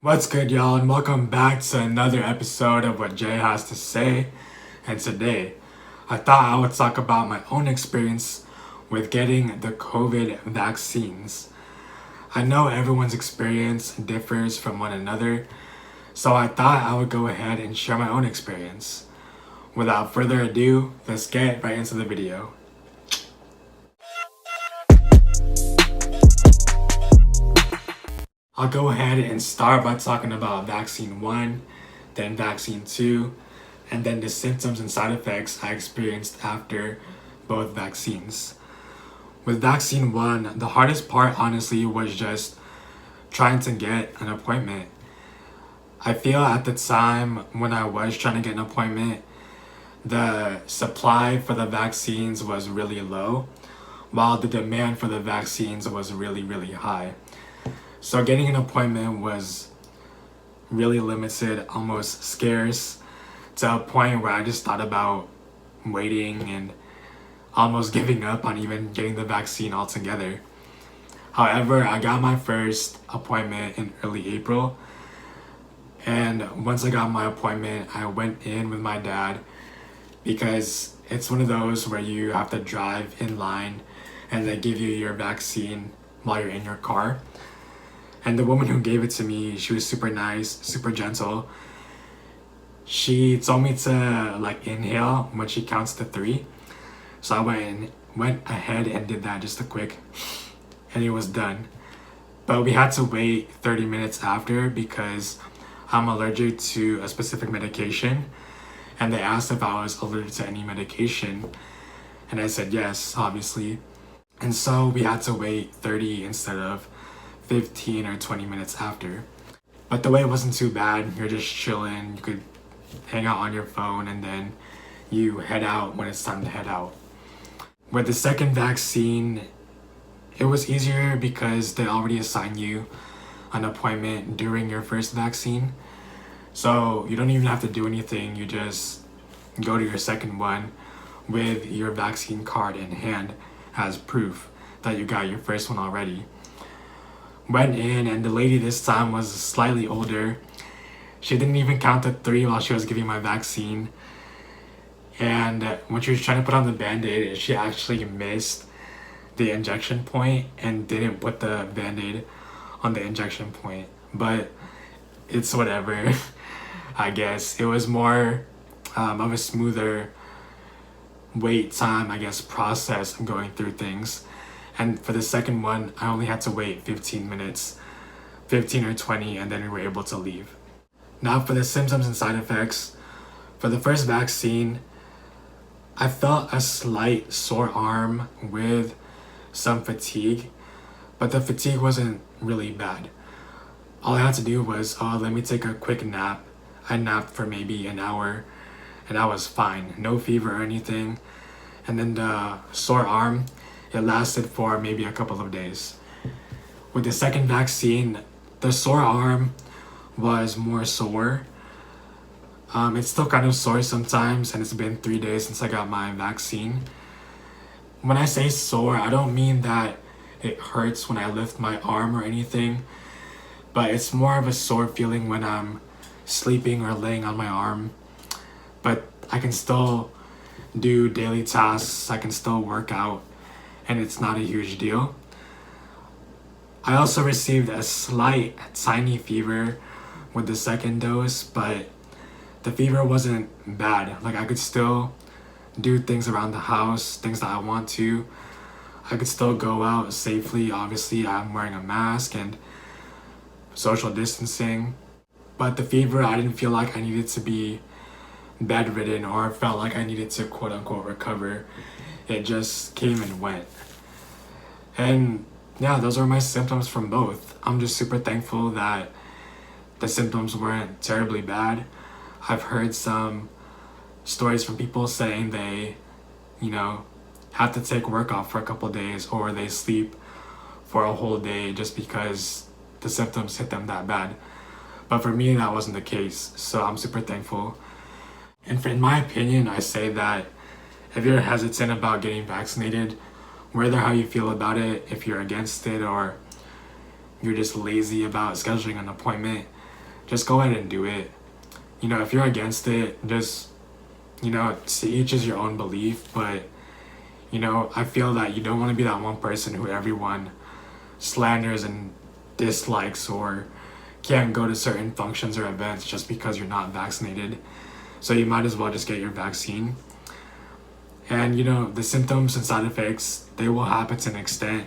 What's good, y'all, and welcome back to another episode of What Jay Has to Say. And today, I thought I would talk about my own experience with getting the COVID vaccines. I know everyone's experience differs from one another, so I thought I would go ahead and share my own experience. Without further ado, let's get right into the video. I'll go ahead and start by talking about vaccine 1, then vaccine 2, and then the symptoms and side effects I experienced after both vaccines. With vaccine 1, the hardest part honestly was just trying to get an appointment. I feel at the time when I was trying to get an appointment, the supply for the vaccines was really low, while the demand for the vaccines was really high. So getting an appointment was really limited, almost scarce, to a point where I just thought about waiting and almost giving up on even getting the vaccine altogether. However, I got my first appointment in early April, and once I got my appointment, I went in with my dad because it's one of those where you have to drive in line and they give you your vaccine while you're in your car. And the woman who gave it to me, she was super nice, super gentle. She told me to inhale when she counts to 3. So I went ahead and did that just a quick, and it was done. But we had to wait 30 minutes after because I'm allergic to a specific medication. And they asked if I was allergic to any medication. And I said yes, obviously. And so we had to wait 30 instead of 15 or 20 minutes after. But the wait wasn't too bad. You're just chilling. You could hang out on your phone and then you head out when it's time to head out. With the second vaccine, it was easier because they already assigned you an appointment during your first vaccine. So you don't even have to do anything. You just go to your second one with your vaccine card in hand as proof that you got your first one already. Went in, and the lady this time was slightly older. She didn't even count to 3 while she was giving my vaccine. And when she was trying to put on the band-aid, she actually missed the injection point and didn't put the band-aid on the injection point. But it's whatever, I guess. It was more of a smoother wait time, I guess, process going through things. And for the second one, I only had to wait 15 minutes, 15 or 20, and then we were able to leave. Now for the symptoms and side effects. For the first vaccine, I felt a slight sore arm with some fatigue, but the fatigue wasn't really bad. All I had to do was, let me take a quick nap. I napped for maybe an hour, and I was fine. No fever or anything. And then the sore arm, it lasted for maybe a couple of days. With the second vaccine, the sore arm was more sore. It's still kind of sore sometimes, and it's been 3 days since I got my vaccine. When I say sore, I don't mean that it hurts when I lift my arm or anything, but it's more of a sore feeling when I'm sleeping or laying on my arm. But I can still do daily tasks, I can still work out, and it's not a huge deal. I also received a slight, tiny fever with the second dose, but the fever wasn't bad. I could still do things around the house, things that I want to. I could still go out safely. Obviously, I'm wearing a mask and social distancing. But the fever, I didn't feel like I needed to be bedridden or felt like I needed to quote unquote recover. It just came and went. And yeah, those were my symptoms from both. I'm just super thankful that the symptoms weren't terribly bad. I've heard some stories from people saying they, have to take work off for a couple days or they sleep for a whole day just because the symptoms hit them that bad. But for me, that wasn't the case. So I'm super thankful. And in my opinion, I say that if you're hesitant about getting vaccinated, whether how you feel about it, if you're against it or you're just lazy about scheduling an appointment, just go ahead and do it. If you're against it, just, to each is your own belief, but, I feel that you don't want to be that one person who everyone slanders and dislikes, or can't go to certain functions or events just because you're not vaccinated. So you might as well just get your vaccine. And the symptoms and side effects, they will happen to an extent,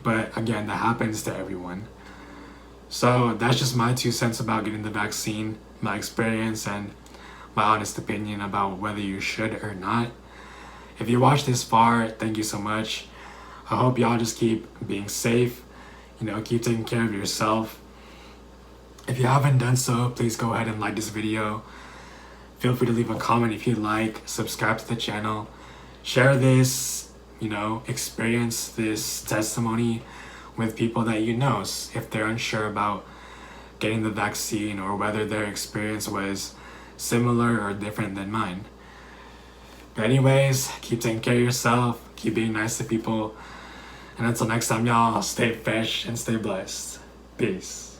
but again, that happens to everyone. So that's just my 2 cents about getting the vaccine, my experience, and my honest opinion about whether you should or not. If you watched this far, thank you so much. I hope y'all just keep being safe, keep taking care of yourself. If you haven't done so, please go ahead and like this video. Feel free to leave a comment if you like, subscribe to the channel, share this, experience, this testimony with people that if they're unsure about getting the vaccine or whether their experience was similar or different than mine. But anyways, keep taking care of yourself, keep being nice to people, and until next time, y'all, stay fresh and stay blessed. Peace.